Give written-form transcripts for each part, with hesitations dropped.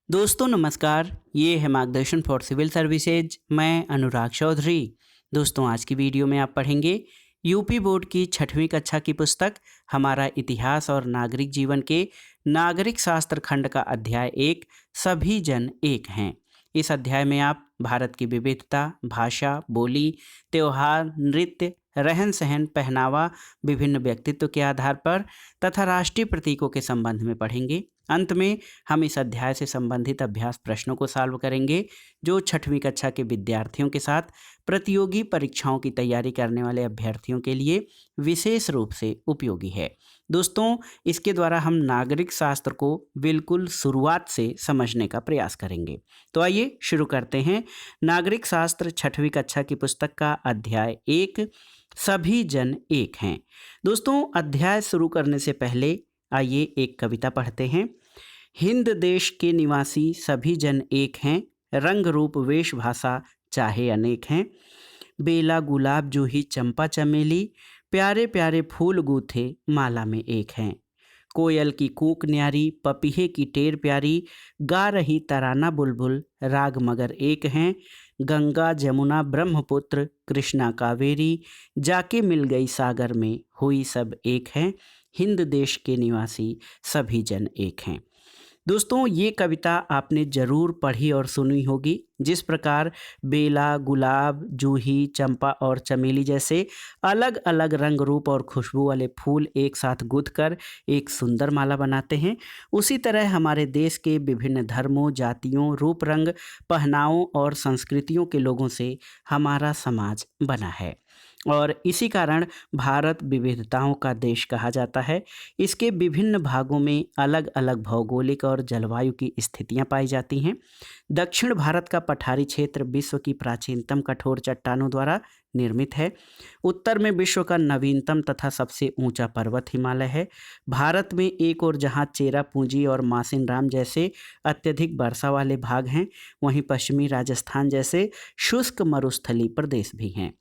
दोस्तों नमस्कार, ये है मार्गदर्शन फॉर सिविल सर्विसेज। मैं अनुराग चौधरी। दोस्तों आज की वीडियो में आप पढ़ेंगे यूपी बोर्ड की 6वीं कक्षा की पुस्तक हमारा इतिहास और नागरिक जीवन के नागरिक शास्त्र खंड का अध्याय 1 सभी जन एक हैं। इस अध्याय में आप भारत की विविधता, भाषा, बोली, त्योहार, नृत्य, रहन सहन, पहनावा, विभिन्न व्यक्तित्व के आधार पर तथा राष्ट्रीय प्रतीकों के संबंध में पढ़ेंगे। अंत में हम इस अध्याय से संबंधित अभ्यास प्रश्नों को सॉल्व करेंगे जो 6वीं कक्षा के विद्यार्थियों के साथ प्रतियोगी परीक्षाओं की तैयारी करने वाले अभ्यर्थियों के लिए विशेष रूप से उपयोगी है। दोस्तों इसके द्वारा हम नागरिक शास्त्र को बिल्कुल शुरुआत से समझने का प्रयास करेंगे। तो आइए शुरू करते हैं। नागरिक शास्त्र 6वीं कक्षा की पुस्तक का अध्याय 1 सभी जन एक हैं। दोस्तों अध्याय शुरू करने से पहले आइए एक कविता पढ़ते हैं। हिंद देश के निवासी सभी जन एक हैं, रंग रूप वेश भाषा चाहे अनेक हैं। बेला गुलाब जूही चंपा चमेली, प्यारे प्यारे फूल गूथे माला में एक हैं। कोयल की कूक न्यारी, पपीहे की टेर प्यारी, गा रही तराना बुलबुल, राग मगर एक हैं। गंगा जमुना ब्रह्मपुत्र कृष्णा कावेरी, जाके मिल गई सागर में हुई सब एक हैं। हिंद देश के निवासी सभी जन एक हैं। दोस्तों ये कविता आपने ज़रूर पढ़ी और सुनी होगी। जिस प्रकार बेला, गुलाब, जूही, चंपा और चमेली जैसे अलग अलग रंग रूप और खुशबू वाले फूल एक साथ गूंथकर एक सुंदर माला बनाते हैं, उसी तरह हमारे देश के विभिन्न धर्मों, जातियों, रूप रंग, पहनावों और संस्कृतियों के लोगों से हमारा समाज बना है और इसी कारण भारत विविधताओं का देश कहा जाता है। इसके विभिन्न भागों में अलग अलग भौगोलिक और जलवायु की स्थितियां पाई जाती हैं। दक्षिण भारत का पठारी क्षेत्र विश्व की प्राचीनतम कठोर चट्टानों द्वारा निर्मित है। उत्तर में विश्व का नवीनतम तथा सबसे ऊंचा पर्वत हिमालय है। भारत में एक और जहां चेरापूंजी और मासिनराम जैसे अत्यधिक वर्षा वाले भाग हैं, वहीं पश्चिमी राजस्थान जैसे शुष्क मरुस्थलीय प्रदेश भी हैं।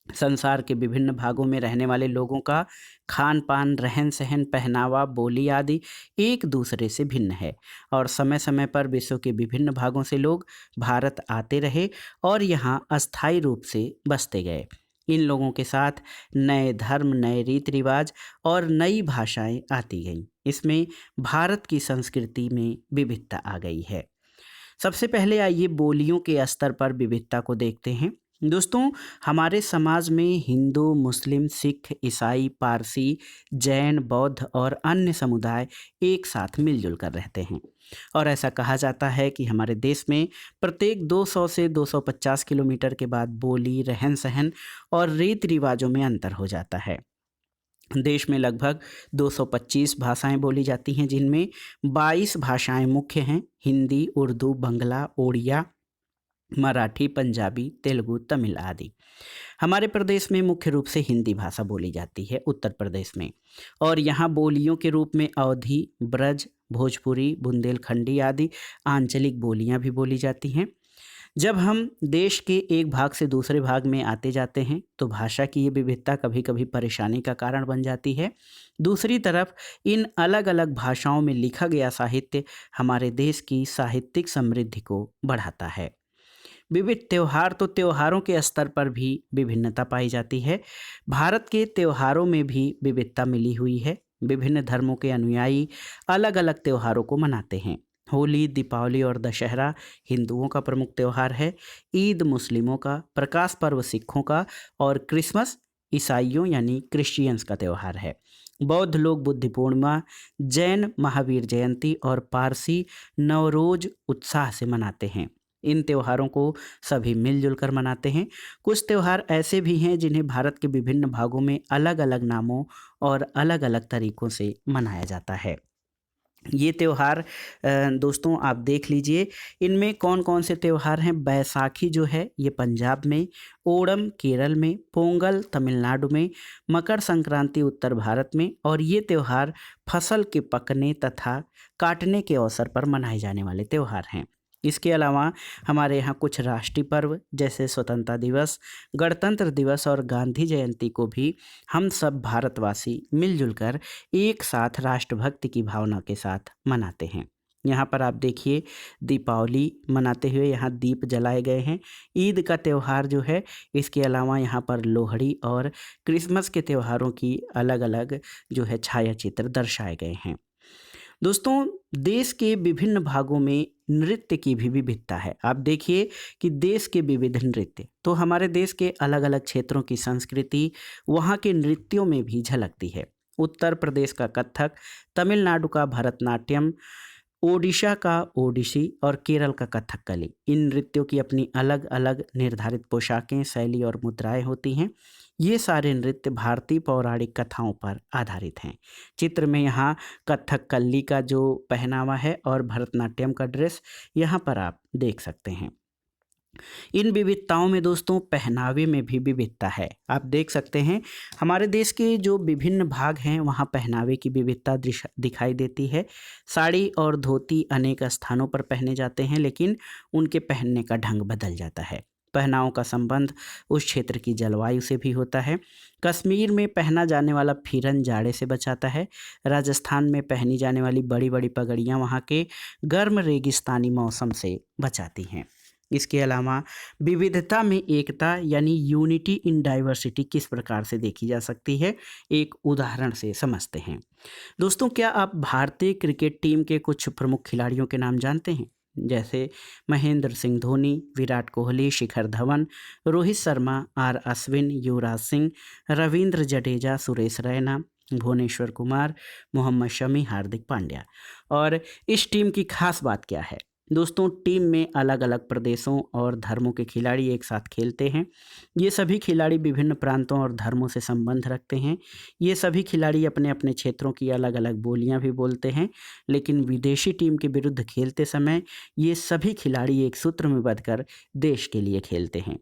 संसार के विभिन्न भागों में रहने वाले लोगों का खान पान, रहन सहन, पहनावा, बोली आदि एक दूसरे से भिन्न है और समय समय पर विश्व के विभिन्न भागों से लोग भारत आते रहे और यहाँ अस्थायी रूप से बसते गए। इन लोगों के साथ नए धर्म, नए रीति रिवाज और नई भाषाएं आती गईं। इसमें भारत की संस्कृति में विविधता आ गई है। सबसे पहले आइए बोलियों के स्तर पर विविधता को देखते हैं। दोस्तों हमारे समाज में हिंदू, मुस्लिम, सिख, ईसाई, पारसी, जैन, बौद्ध और अन्य समुदाय एक साथ मिलजुल कर रहते हैं और ऐसा कहा जाता है कि हमारे देश में प्रत्येक 200 से 250 किलोमीटर के बाद बोली, रहन सहन और रीति रिवाजों में अंतर हो जाता है। देश में लगभग 225 भाषाएं बोली जाती हैं, जिनमें 22 भाषाएं मुख्य हैं। हिंदी, उर्दू, बंगला, ओडिया, मराठी, पंजाबी, तेलुगु, तमिल आदि। हमारे प्रदेश में मुख्य रूप से हिंदी भाषा बोली जाती है उत्तर प्रदेश में, और यहाँ बोलियों के रूप में अवधी, ब्रज, भोजपुरी, बुंदेलखंडी आदि आंचलिक बोलियाँ भी बोली जाती हैं। जब हम देश के एक भाग से दूसरे भाग में आते जाते हैं तो भाषा की ये विविधता कभी कभी परेशानी का कारण बन जाती है। दूसरी तरफ इन अलग अलग भाषाओं में लिखा गया साहित्य हमारे देश की साहित्यिक समृद्धि को बढ़ाता है। विविध त्योहार, तो त्योहारों के स्तर पर भी विभिन्नता पाई जाती है। भारत के त्योहारों में भी विविधता मिली हुई है। विभिन्न धर्मों के अनुयायी अलग अलग त्योहारों को मनाते हैं। होली, दीपावली और दशहरा हिंदुओं का प्रमुख त्यौहार है। ईद मुस्लिमों का, प्रकाश पर्व सिखों का और क्रिसमस ईसाइयों यानी क्रिश्चियंस का त्यौहार है। बौद्ध लोग बुद्धि पूर्णिमा, जैन महावीर जयंती और पारसी नवरोज उत्साह से मनाते हैं। इन त्योहारों को सभी मिलजुल कर मनाते हैं। कुछ त्यौहार ऐसे भी हैं जिन्हें भारत के विभिन्न भागों में अलग अलग नामों और अलग अलग तरीकों से मनाया जाता है। ये त्यौहार दोस्तों आप देख लीजिए, इनमें कौन कौन से त्यौहार हैं। बैसाखी जो है ये पंजाब में, ओणम केरल में, पोंगल तमिलनाडु में, मकर संक्रांति उत्तर भारत में, और ये त्यौहार फसल के पकने तथा काटने के अवसर पर मनाए जाने वाले त्यौहार हैं। इसके अलावा हमारे यहाँ कुछ राष्ट्रीय पर्व जैसे स्वतंत्रता दिवस, गणतंत्र दिवस और गांधी जयंती को भी हम सब भारतवासी मिलजुल कर एक साथ राष्ट्रभक्ति की भावना के साथ मनाते हैं। यहाँ पर आप देखिए दीपावली मनाते हुए यहाँ दीप जलाए गए हैं। ईद का त्यौहार जो है, इसके अलावा यहाँ पर लोहड़ी और क्रिसमस के त्योहारों की अलग अलग जो है छायाचित्र दर्शाए गए हैं। दोस्तों, देश के विभिन्न भागों में नृत्य की भी विविधता है। आप देखिए कि देश के विविध नृत्य, तो हमारे देश के अलग अलग क्षेत्रों की संस्कृति वहाँ के नृत्यों में भी झलकती है। उत्तर प्रदेश का कथक, तमिलनाडु का भरतनाट्यम, ओडिशा का ओडिसी और केरल का कथकली, इन नृत्यों की अपनी अलग अलग निर्धारित पोशाकें, शैली और मुद्राएं होती हैं। ये सारे नृत्य भारतीय पौराणिक कथाओं पर आधारित हैं। चित्र में यहाँ कथकली का जो पहनावा है और भरतनाट्यम का ड्रेस यहाँ पर आप देख सकते हैं। इन विविधताओं में दोस्तों पहनावे में भी विविधता है। आप देख सकते हैं हमारे देश के जो विभिन्न भाग हैं वहाँ पहनावे की विविधता दिखाई देती है। साड़ी और धोती अनेक स्थानों पर पहने जाते हैं, लेकिन उनके पहनने का ढंग बदल जाता है। पहनावों का संबंध उस क्षेत्र की जलवायु से भी होता है। कश्मीर में पहना जाने वाला फिरन जाड़े से बचाता है। राजस्थान में पहनी जाने वाली बड़ी बड़ी पगड़ियाँ वहाँ के गर्म रेगिस्तानी मौसम से बचाती हैं। इसके अलावा विविधता में एकता यानी यूनिटी इन डाइवर्सिटी किस प्रकार से देखी जा सकती है, एक उदाहरण से समझते हैं। दोस्तों, क्या आप भारतीय क्रिकेट टीम के कुछ प्रमुख खिलाड़ियों के नाम जानते हैं? जैसे महेंद्र सिंह धोनी, विराट कोहली, शिखर धवन, रोहित शर्मा, आर अश्विन, युवराज सिंह, रविंद्र जडेजा, सुरेश रैना, भुवनेश्वर कुमार, मोहम्मद शमी, हार्दिक पांड्या। और इस टीम की खास बात क्या है? दोस्तों, टीम में अलग अलग प्रदेशों और धर्मों के खिलाड़ी एक साथ खेलते हैं। ये सभी खिलाड़ी विभिन्न प्रांतों और धर्मों से संबंध रखते हैं। ये सभी खिलाड़ी अपने अपने क्षेत्रों की अलग अलग बोलियां भी बोलते हैं, लेकिन विदेशी टीम के विरुद्ध खेलते समय ये सभी खिलाड़ी एक सूत्र में बंधकर देश के लिए खेलते हैं।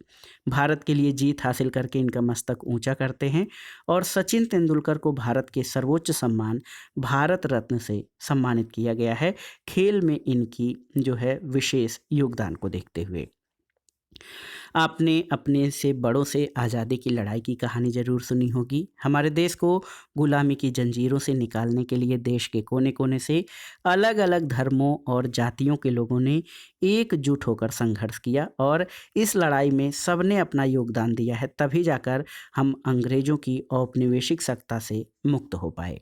भारत के लिए जीत हासिल करके इनका मस्तक ऊंचा करते हैं और सचिन तेंदुलकर को भारत के सर्वोच्च सम्मान भारत रत्न से सम्मानित किया गया है, खेल में इनकी जो है विशेष योगदान को देखते हुए। आपने अपने से बड़ों से आज़ादी की लड़ाई की कहानी ज़रूर सुनी होगी। हमारे देश को गुलामी की जंजीरों से निकालने के लिए देश के कोने कोने से अलग अलग धर्मों और जातियों के लोगों ने एकजुट होकर संघर्ष किया और इस लड़ाई में सबने अपना योगदान दिया है, तभी जाकर हम अंग्रेज़ों की औपनिवेशिक सत्ता से मुक्त हो पाए।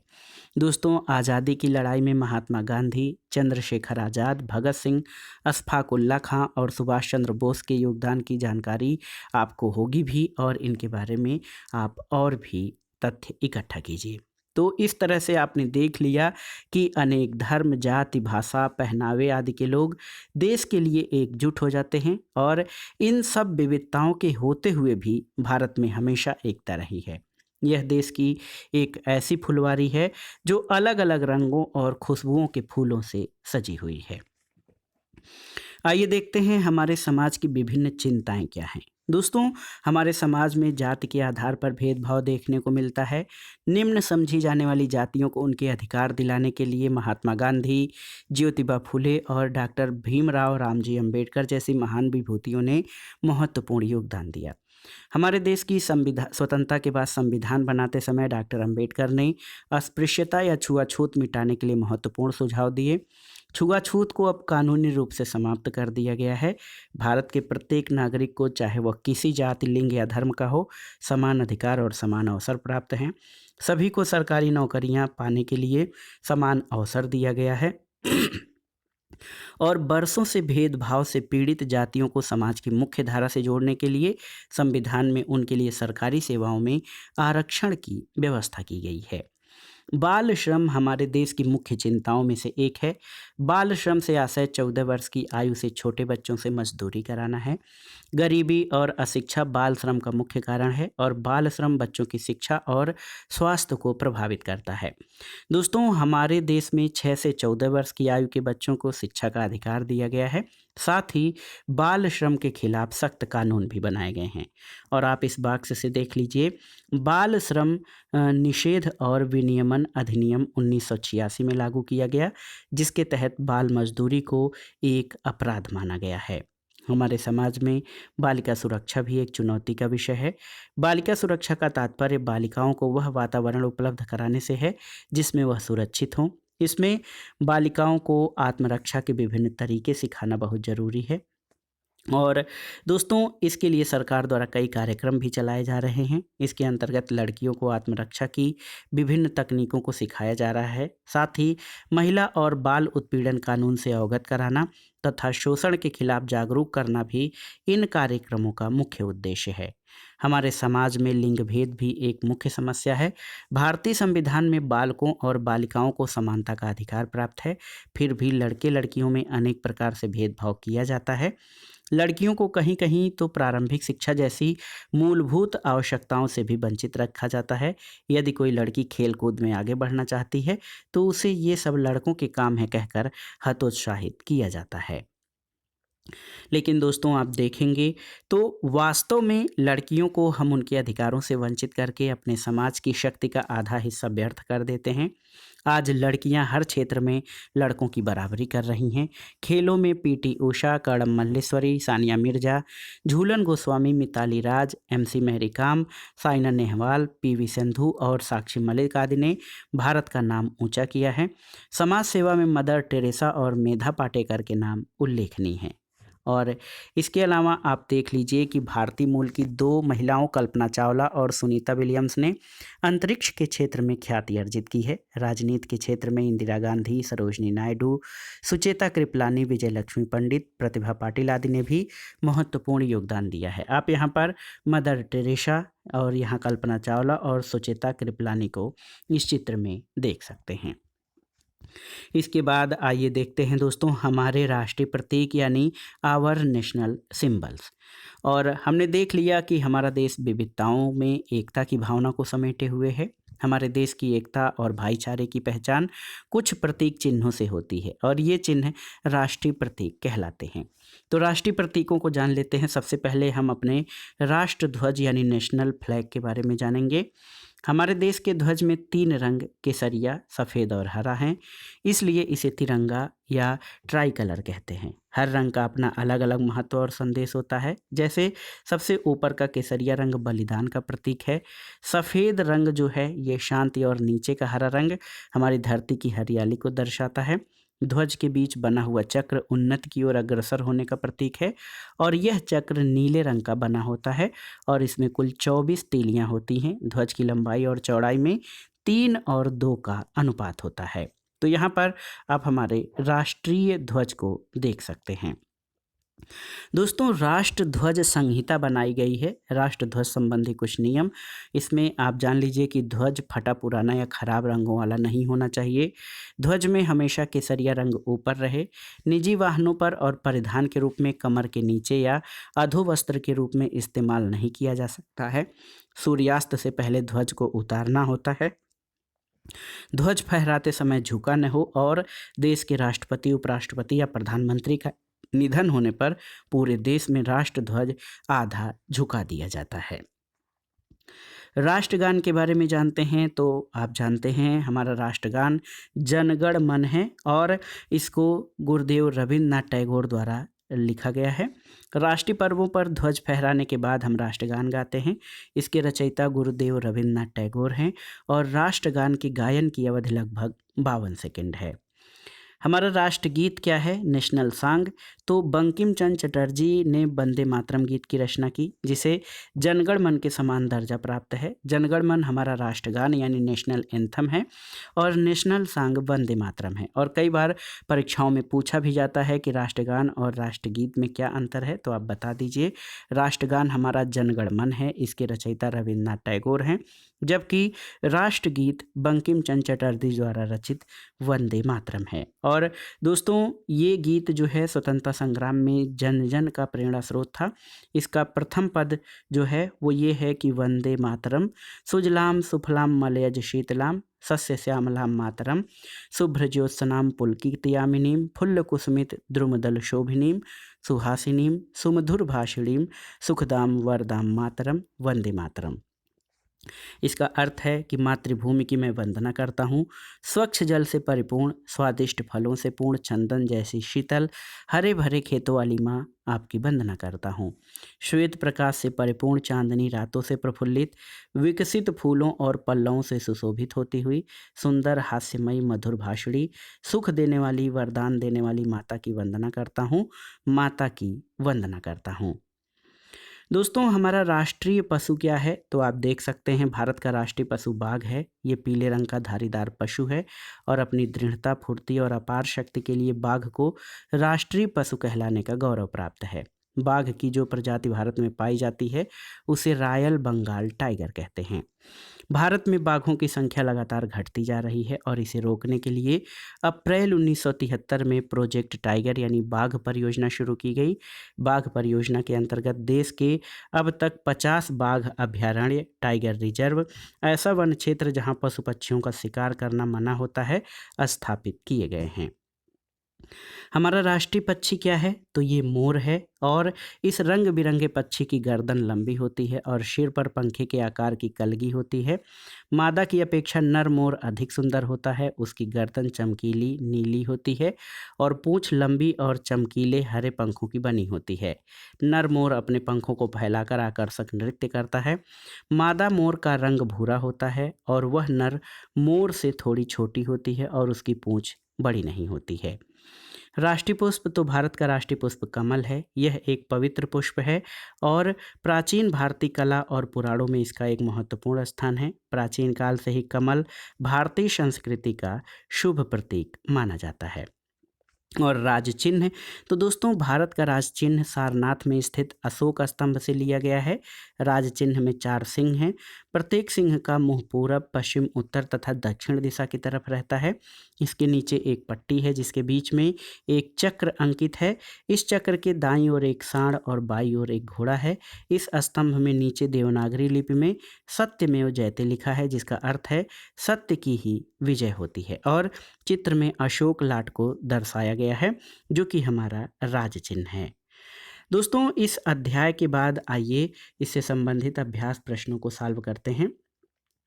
दोस्तों, आज़ादी की लड़ाई में महात्मा गांधी, चंद्रशेखर आज़ाद, भगत सिंह, अशफाक उल्लाह खां और सुभाष चंद्र बोस के योगदान की जानकारी आपको होगी भी, और इनके बारे में आप और भी तथ्य इकट्ठा कीजिए। तो इस तरह से आपने देख लिया कि अनेक धर्म, जाति, भाषा, पहनावे आदि के लोग देश के लिए एकजुट हो जाते हैं और इन सब विविधताओं के होते हुए भी भारत में हमेशा एकता रही है। यह देश की एक ऐसी फुलवारी है जो अलग अलग रंगों और खुशबुओं के फूलों से सजी हुई है। आइए देखते हैं हमारे समाज की विभिन्न चिंताएं क्या हैं। दोस्तों, हमारे समाज में जाति के आधार पर भेदभाव देखने को मिलता है। निम्न समझी जाने वाली जातियों को उनके अधिकार दिलाने के लिए महात्मा गांधी, ज्योतिबा फुले और डॉक्टर भीमराव रामजी अंबेडकर जैसी महान विभूतियों ने महत्वपूर्ण योगदान दिया। हमारे देश की स्वतंत्रता के बाद संविधान बनाते समय डॉक्टर अंबेडकर ने अस्पृश्यता या छुआछूत मिटाने के लिए महत्वपूर्ण सुझाव दिए। छुआछूत को अब कानूनी रूप से समाप्त कर दिया गया है। भारत के प्रत्येक नागरिक को, चाहे वह किसी जाति, लिंग या धर्म का हो, समान अधिकार और समान अवसर प्राप्त हैं। सभी को सरकारी नौकरियां पाने के लिए समान अवसर दिया गया है और बरसों से भेदभाव से पीड़ित जातियों को समाज की मुख्य धारा से जोड़ने के लिए संविधान में उनके लिए सरकारी सेवाओं में आरक्षण की व्यवस्था की गई है। बाल श्रम हमारे देश की मुख्य चिंताओं में से एक है। बाल श्रम से आशय 14 वर्ष की आयु से छोटे बच्चों से मजदूरी कराना है। गरीबी और अशिक्षा बाल श्रम का मुख्य कारण है और बाल श्रम बच्चों की शिक्षा और स्वास्थ्य को प्रभावित करता है। दोस्तों, हमारे देश में 6 से 14 वर्ष की आयु के बच्चों को शिक्षा का अधिकार दिया गया है। साथ ही बाल श्रम के खिलाफ सख्त कानून भी बनाए गए हैं और आप इस बॉक्स से देख लीजिए। बाल श्रम निषेध और विनियमन अधिनियम 1986 में लागू किया गया, जिसके तहत बाल मजदूरी को एक अपराध माना गया है। हमारे समाज में बालिका सुरक्षा भी एक चुनौती का विषय है। बालिका सुरक्षा का तात्पर्य बालिकाओं को वह वातावरण उपलब्ध कराने से है जिसमें वह सुरक्षित हों। इसमें बालिकाओं को आत्मरक्षा के विभिन्न तरीके सिखाना बहुत ज़रूरी है। और दोस्तों, इसके लिए सरकार द्वारा कई कार्यक्रम भी चलाए जा रहे हैं। इसके अंतर्गत लड़कियों को आत्मरक्षा की विभिन्न तकनीकों को सिखाया जा रहा है। साथ ही महिला और बाल उत्पीड़न कानून से अवगत कराना तथा शोषण के खिलाफ जागरूक करना भी इन कार्यक्रमों का मुख्य उद्देश्य है। हमारे समाज में लिंग भेद भी एक मुख्य समस्या है। भारतीय संविधान में बालकों और बालिकाओं को समानता का अधिकार प्राप्त है, फिर भी लड़के लड़कियों में अनेक प्रकार से भेदभाव किया जाता है। लड़कियों को कहीं कहीं तो प्रारंभिक शिक्षा जैसी मूलभूत आवश्यकताओं से भी वंचित रखा जाता है। यदि कोई लड़की खेल कूद में आगे बढ़ना चाहती है तो उसे ये सब लड़कों के काम है कहकर हतोत्साहित किया जाता है। लेकिन दोस्तों, आप देखेंगे तो वास्तव में लड़कियों को हम उनके अधिकारों से वंचित करके अपने समाज की शक्ति का आधा हिस्सा व्यर्थ कर देते हैं। आज लड़कियां हर क्षेत्र में लड़कों की बराबरी कर रही हैं। खेलों में पीटी उषा, कड़म मल्लेश्वरी, सानिया मिर्जा, झूलन गोस्वामी, मिताली राज, एमसी मैरी कॉम, साइना नेहवाल, पीवी सिंधु और साक्षी मलिक आदि ने भारत का नाम ऊंचा किया है। समाज सेवा में मदर टेरेसा और मेधा पाटेकर के नाम उल्लेखनीय हैं। और इसके अलावा आप देख लीजिए कि भारतीय मूल की 2 महिलाओं कल्पना चावला और सुनीता विलियम्स ने अंतरिक्ष के क्षेत्र में ख्याति अर्जित की है। राजनीति के क्षेत्र में इंदिरा गांधी, सरोजनी नायडू, सुचेता कृपलानी, विजय लक्ष्मी पंडित, प्रतिभा पाटिल आदि ने भी महत्वपूर्ण योगदान दिया है। आप यहाँ पर मदर टेरेसा और यहाँ कल्पना चावला और सुचेता कृपलानी को इस चित्र में देख सकते हैं। इसके बाद आइए देखते हैं दोस्तों हमारे राष्ट्रीय प्रतीक यानी आवर नेशनल सिंबल्स। और हमने देख लिया कि हमारा देश विविधताओं में एकता की भावना को समेटे हुए है। हमारे देश की एकता और भाईचारे की पहचान कुछ प्रतीक चिन्हों से होती है और ये चिन्ह राष्ट्रीय प्रतीक कहलाते हैं। तो राष्ट्रीय प्रतीकों को जान लेते हैं। सबसे पहले हम अपने राष्ट्र ध्वज यानी नेशनल फ्लैग के बारे में जानेंगे। हमारे देश के ध्वज में 3 रंग केसरिया, सफ़ेद और हरा हैं, इसलिए इसे तिरंगा या ट्राई कलर कहते हैं। हर रंग का अपना अलग अलग महत्व और संदेश होता है। जैसे सबसे ऊपर का केसरिया रंग बलिदान का प्रतीक है। सफ़ेद रंग जो है ये शांति और नीचे का हरा रंग हमारी धरती की हरियाली को दर्शाता है। ध्वज के बीच बना हुआ चक्र उन्नति की ओर अग्रसर होने का प्रतीक है और यह चक्र नीले रंग का बना होता है और इसमें कुल 24 तीलियां होती हैं। ध्वज की लंबाई और चौड़ाई में 3 और 2 का अनुपात होता है। तो यहाँ पर आप हमारे राष्ट्रीय ध्वज को देख सकते हैं। दोस्तों, राष्ट्र ध्वज संहिता बनाई गई है। राष्ट्र ध्वज संबंधी कुछ नियम, इसमें आप जान लीजिए कि ध्वज फटा पुराना या खराब रंगों वाला नहीं होना चाहिए। ध्वज में हमेशा केसरिया रंग ऊपर रहे। निजी वाहनों पर और परिधान के रूप में कमर के नीचे या अधोवस्त्र के रूप में इस्तेमाल नहीं किया जा सकता है। सूर्यास्त से पहले ध्वज को उतारना होता है। ध्वज फहराते समय झुका न हो और देश के राष्ट्रपति, उपराष्ट्रपति या प्रधानमंत्री का निधन होने पर पूरे देश में राष्ट्र ध्वज आधा झुका दिया जाता है। राष्ट्रगान के बारे में जानते हैं तो आप जानते हैं हमारा राष्ट्रगान जन गण मन है और इसको गुरुदेव रविन्द्रनाथ टैगोर द्वारा लिखा गया है। राष्ट्रीय पर्वों पर ध्वज फहराने के बाद हम राष्ट्रगान गाते हैं। इसके रचयिता गुरुदेव रविन्द्रनाथ टैगोर हैं और राष्ट्रगान की गायन की अवधि लगभग 52 सेकंड है। हमारा राष्ट्रगीत क्या है? National song. तो बंकिम चंद्र चटर्जी ने वंदे मातरम गीत की रचना की, जिसे जनगण मन के समान दर्जा प्राप्त है। जनगण मन हमारा राष्ट्रगान यानी नेशनल एंथम है और नेशनल सॉन्ग वंदे मातरम है। और कई बार परीक्षाओं में पूछा भी जाता है कि राष्ट्रगान और राष्ट्रगीत में क्या अंतर है, तो आप बता दीजिए। राष्ट्रगान हमारा जनगण मन है, इसके रचयिता रविन्द्रनाथ टैगोर हैं, जबकि राष्ट्रगीत बंकिम चंद्र चटर्जी द्वारा रचित वंदे मातरम है। और दोस्तों, ये गीत जो है स्वतंत्रता संग्राम में जन जन का प्रेरणा स्रोत था। इसका प्रथम पद जो है वो ये है कि वंदे मातरम सुजलाम सुफलाम मलयज शीतलाम सस्य श्यामलाम मातरम शुभ्र ज्योत्सनाम पुलकितयामिनीम फुल्ल कुसुमित द्रुमदल शोभिनीम सुहासिनीम सुमधुर भाषिणीम सुखदाम वरदाम मातरम वंदे मातरम। इसका अर्थ है कि मातृभूमि की मैं वंदना करता हूँ। स्वच्छ जल से परिपूर्ण, स्वादिष्ट फलों से पूर्ण, चंदन जैसी शीतल हरे भरे खेतों वाली माँ, आपकी वंदना करता हूँ। श्वेत प्रकाश से परिपूर्ण, चांदनी रातों से प्रफुल्लित, विकसित फूलों और पल्लवों से सुशोभित होती हुई, सुंदर हास्यमयी मधुर भाषणी, सुख देने वाली, वरदान देने वाली माता की वंदना करता हूँ। माता की वंदना करता हूँ। दोस्तों, हमारा राष्ट्रीय पशु क्या है? तो आप देख सकते हैं, भारत का राष्ट्रीय पशु बाघ है। ये पीले रंग का धारीदार पशु है और अपनी दृढ़ता, फुर्ती और अपार शक्ति के लिए बाघ को राष्ट्रीय पशु कहलाने का गौरव प्राप्त है। बाघ की जो प्रजाति भारत में पाई जाती है उसे रॉयल बंगाल टाइगर कहते हैं। भारत में बाघों की संख्या लगातार घटती जा रही है और इसे रोकने के लिए अप्रैल 1973 में प्रोजेक्ट टाइगर यानी बाघ परियोजना शुरू की गई। बाघ परियोजना के अंतर्गत देश के अब तक 50 बाघ अभयारण्य, टाइगर रिजर्व, ऐसा वन क्षेत्र जहां पशु पक्षियों का शिकार करना मना होता है, स्थापित किए गए हैं। हमारा राष्ट्रीय पक्षी क्या है? तो ये मोर है और इस रंग बिरंगे पक्षी की गर्दन लंबी होती है और सिर पर पंखे के आकार की कलगी होती है। मादा की अपेक्षा नर मोर अधिक सुंदर होता है। उसकी गर्दन चमकीली नीली होती है और पूंछ लंबी और चमकीले हरे पंखों की बनी होती है। नर मोर अपने पंखों को फैलाकर आकर्षक नृत्य करता है। मादा मोर का रंग भूरा होता है और वह नर मोर से थोड़ी छोटी होती है और उसकी पूंछ बड़ी नहीं होती है। राष्ट्रीय पुष्प तो भारत का राष्ट्रीय पुष्प कमल है। यह एक पवित्र पुष्प है और प्राचीन भारतीय कला और पुराणों में इसका एक महत्वपूर्ण स्थान है। प्राचीन काल से ही कमल भारतीय संस्कृति का शुभ प्रतीक माना जाता है। और राज चिन्ह, तो दोस्तों भारत का राज चिन्ह सारनाथ में स्थित अशोक स्तंभ से लिया गया है। राज चिन्ह में 4 सिंह हैं। प्रत्येक सिंह का मुंह पूरब, पश्चिम, उत्तर तथा दक्षिण दिशा की तरफ रहता है। इसके नीचे एक पट्टी है जिसके बीच में एक चक्र अंकित है। इस चक्र के दाईं ओर एक सांड और बाईं ओर एक घोड़ा है। इस स्तंभ में नीचे देवनागरी लिपि में सत्यमेव जयते लिखा है, जिसका अर्थ है सत्य की ही विजय होती है। और चित्र में अशोक लाट को दर्शाया गया है जो कि हमारा राज चिन्ह है। दोस्तों, इस अध्याय के बाद आइए इससे संबंधित अभ्यास प्रश्नों को सॉल्व करते हैं।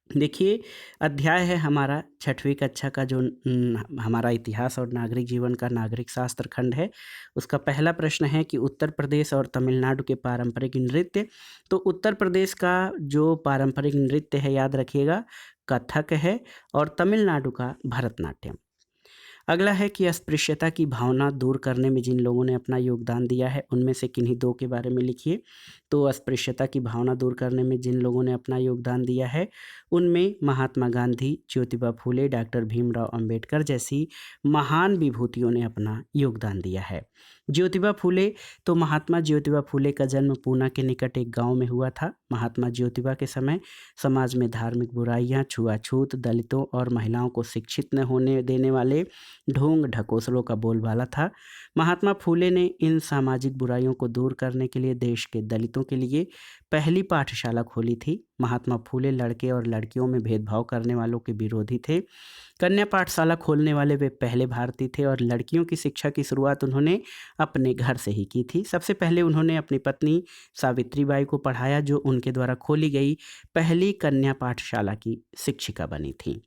देखिए, अध्याय है हमारा 6वीं कक्षा का जो हमारा इतिहास और नागरिक जीवन का नागरिक शास्त्र खंड है। उसका पहला प्रश्न है कि उत्तर प्रदेश और तमिलनाडु के पारंपरिक नृत्य। तो उत्तर प्रदेश का जो पारंपरिक नृत्य है, याद रखिएगा, कथक है और तमिलनाडु का भरतनाट्यम। अगला है कि अस्पृश्यता की भावना दूर करने में जिन लोगों ने अपना योगदान दिया है उनमें से किन्हीं 2 के बारे में लिखिए। तो अस्पृश्यता की भावना दूर करने में जिन लोगों ने अपना योगदान दिया है उनमें महात्मा गांधी, ज्योतिबा फूले, डॉक्टर भीमराव अंबेडकर जैसी महान विभूतियों ने अपना योगदान दिया है। ज्योतिबा फूले, तो महात्मा ज्योतिबा फूले का जन्म पूना के निकट एक गांव में हुआ था। महात्मा ज्योतिबा के समय समाज में धार्मिक बुराइयां, छुआछूत, दलितों और महिलाओं को शिक्षित न होने देने वाले ढोंग ढकोसलों का बोलबाला था। महात्मा फूले ने इन सामाजिक बुराइयों को दूर करने के लिए देश के दलितों के लिए पहली पाठशाला खोली थी। महात्मा फूले लड़के और लड़कियों में भेदभाव करने वालों के विरोधी थे। कन्या पाठशाला खोलने वाले वे पहले भारतीय थे और लड़कियों की शिक्षा की शुरुआत उन्होंने अपने घर से ही की थी। सबसे पहले उन्होंने अपनी पत्नी सावित्रीबाई को पढ़ाया, जो उनके द्वारा खोली गई पहली कन्या पाठशाला की शिक्षिका बनी थी।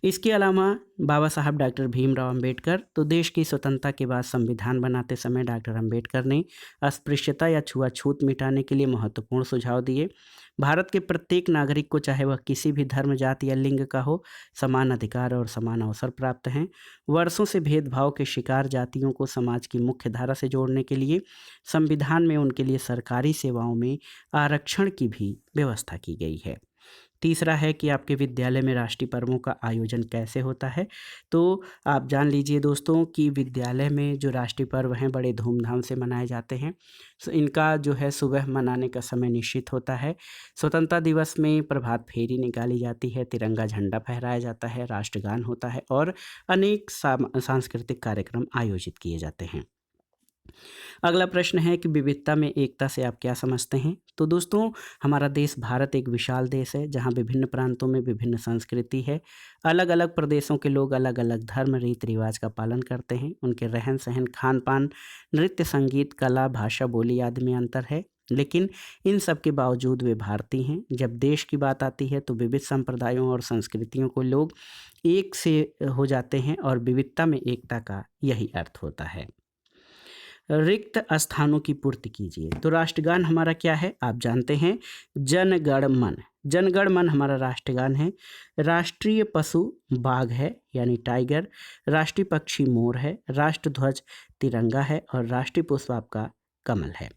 इसके अलावा बाबा साहब डॉक्टर भीमराव अंबेडकर, तो देश की स्वतंत्रता के बाद संविधान बनाते समय डॉक्टर अंबेडकर ने अस्पृश्यता या छुआछूत मिटाने के लिए महत्वपूर्ण सुझाव दिए। भारत के प्रत्येक नागरिक को, चाहे वह किसी भी धर्म, जाति या लिंग का हो, समान अधिकार और समान अवसर प्राप्त हैं। वर्षों से भेदभाव के शिकार जातियों को समाज की मुख्य धारा से जोड़ने के लिए संविधान में उनके लिए सरकारी सेवाओं में आरक्षण की भी व्यवस्था की गई है। तीसरा है कि आपके विद्यालय में राष्ट्रीय पर्वों का आयोजन कैसे होता है। तो आप जान लीजिए दोस्तों कि विद्यालय में जो राष्ट्रीय पर्व हैं बड़े धूमधाम से मनाए जाते हैं। इनका जो है सुबह मनाने का समय निश्चित होता है। स्वतंत्रता दिवस में प्रभात फेरी निकाली जाती है, तिरंगा झंडा फहराया जाता है, राष्ट्रगान होता है और अनेक सांस्कृतिक कार्यक्रम आयोजित किए जाते हैं। अगला प्रश्न है कि विविधता में एकता से आप क्या समझते हैं। तो दोस्तों, हमारा देश भारत एक विशाल देश है जहाँ विभिन्न प्रांतों में विभिन्न संस्कृति है। अलग अलग प्रदेशों के लोग अलग अलग धर्म, रीति रिवाज का पालन करते हैं। उनके रहन सहन, खान पान, नृत्य, संगीत, कला, भाषा, बोली आदि में अंतर है। लेकिन इन सब के बावजूद वे भारतीय हैं। जब देश की बात आती है तो विविध संप्रदायों और संस्कृतियों को लोग एक से हो जाते हैं और विविधता में एकता का यही अर्थ होता है। रिक्त स्थानों की पूर्ति कीजिए। तो राष्ट्रगान हमारा क्या है आप जानते हैं, जन गण मन। जन गण मन हमारा राष्ट्रगान है। राष्ट्रीय पशु बाघ है यानी टाइगर। राष्ट्रीय पक्षी मोर है। राष्ट्र ध्वज तिरंगा है और राष्ट्रीय पुष्प आपका कमल है।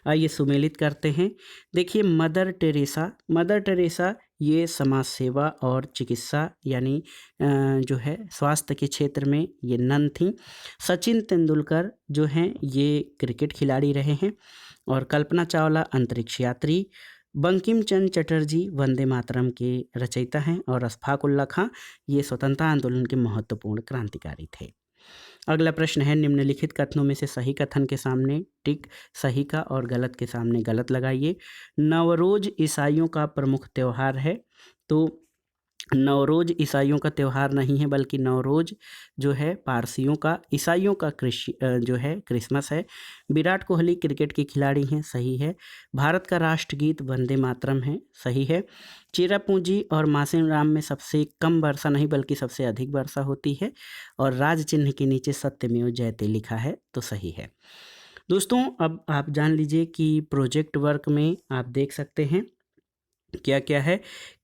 आइए सुमेलित करते हैं। देखिए मदर टेरेसा ये समाज सेवा और चिकित्सा यानी जो है स्वास्थ्य के क्षेत्र में ये नन थी। सचिन तेंदुलकर जो हैं ये क्रिकेट खिलाड़ी रहे हैं। और कल्पना चावला अंतरिक्ष यात्री। बंकिम चंद्र चटर्जी वंदे मातरम के रचयिता हैं। और अशफाक उल्लाह खां ये स्वतंत्रता आंदोलन के महत्वपूर्ण क्रांतिकारी थे। अगला प्रश्न है, निम्नलिखित कथनों में से सही कथन के सामने टिक सही का और गलत के सामने गलत लगाइए। नवरोज ईसाइयों का प्रमुख त्यौहार है। तो नवरोज ईसाइयों का त्यौहार नहीं है, बल्कि नवरोज जो है पारसियों का, ईसाइयों का जो है क्रिसमस है। विराट कोहली क्रिकेट के खिलाड़ी हैं, सही है। भारत का राष्ट्रगीत वंदे मातरम है, सही है। चेरापूंजी और मासिन राम में सबसे कम वर्षा नहीं बल्कि सबसे अधिक वर्षा होती है। और राज चिन्ह के नीचे सत्यमेव जयते लिखा है, तो सही है। दोस्तों अब आप जान लीजिए कि प्रोजेक्ट वर्क में आप देख सकते हैं क्या क्या है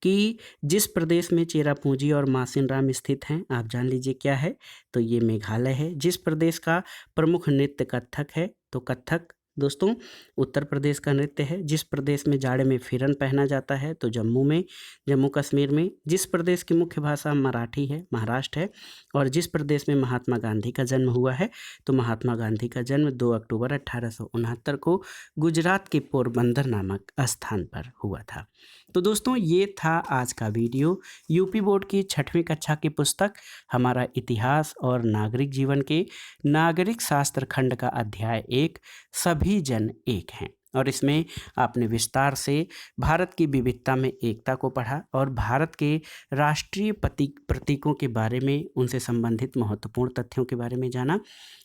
कि जिस प्रदेश में चेरापूंजी और मासिन राम स्थित हैं आप जान लीजिए क्या है, तो ये मेघालय है। जिस प्रदेश का प्रमुख नृत्य कथक है, तो कथक दोस्तों उत्तर प्रदेश का नृत्य है। जिस प्रदेश में जाड़े में फिरन पहना जाता है, तो जम्मू कश्मीर में। जिस प्रदेश की मुख्य भाषा मराठी है, महाराष्ट्र है। और जिस प्रदेश में महात्मा गांधी का जन्म हुआ है, तो महात्मा गांधी का जन्म 2 अक्टूबर 1869 को गुजरात के पोरबंदर नामक स्थान पर हुआ था। तो दोस्तों ये था आज का वीडियो। यूपी बोर्ड की 6वीं कक्षा की पुस्तक हमारा इतिहास और नागरिक जीवन के नागरिक शास्त्र खंड का अध्याय 1 सभी जन एक हैं। और इसमें आपने विस्तार से भारत की विविधता में एकता को पढ़ा और भारत के राष्ट्रीय प्रतीकों के बारे में, उनसे संबंधित महत्वपूर्ण तथ्यों के बारे में जाना।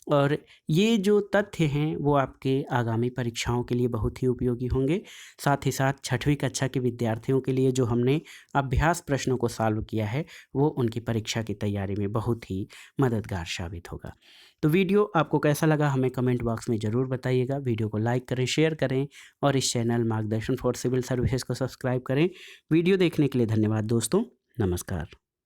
और ये जो तथ्य हैं वो आपके आगामी परीक्षाओं के लिए बहुत ही उपयोगी होंगे। साथ ही साथ 6वीं कक्षा के विद्यार्थियों के लिए जो हमने अभ्यास प्रश्नों को सॉल्व किया है वो उनकी परीक्षा की तैयारी में बहुत ही मददगार साबित होगा। तो वीडियो आपको कैसा लगा हमें कमेंट बॉक्स में ज़रूर बताइएगा। वीडियो को लाइक करें, शेयर करें और इस चैनल मार्गदर्शन फॉर सिविल सर्विसेज को सब्सक्राइब करें। वीडियो देखने के लिए धन्यवाद दोस्तों, नमस्कार।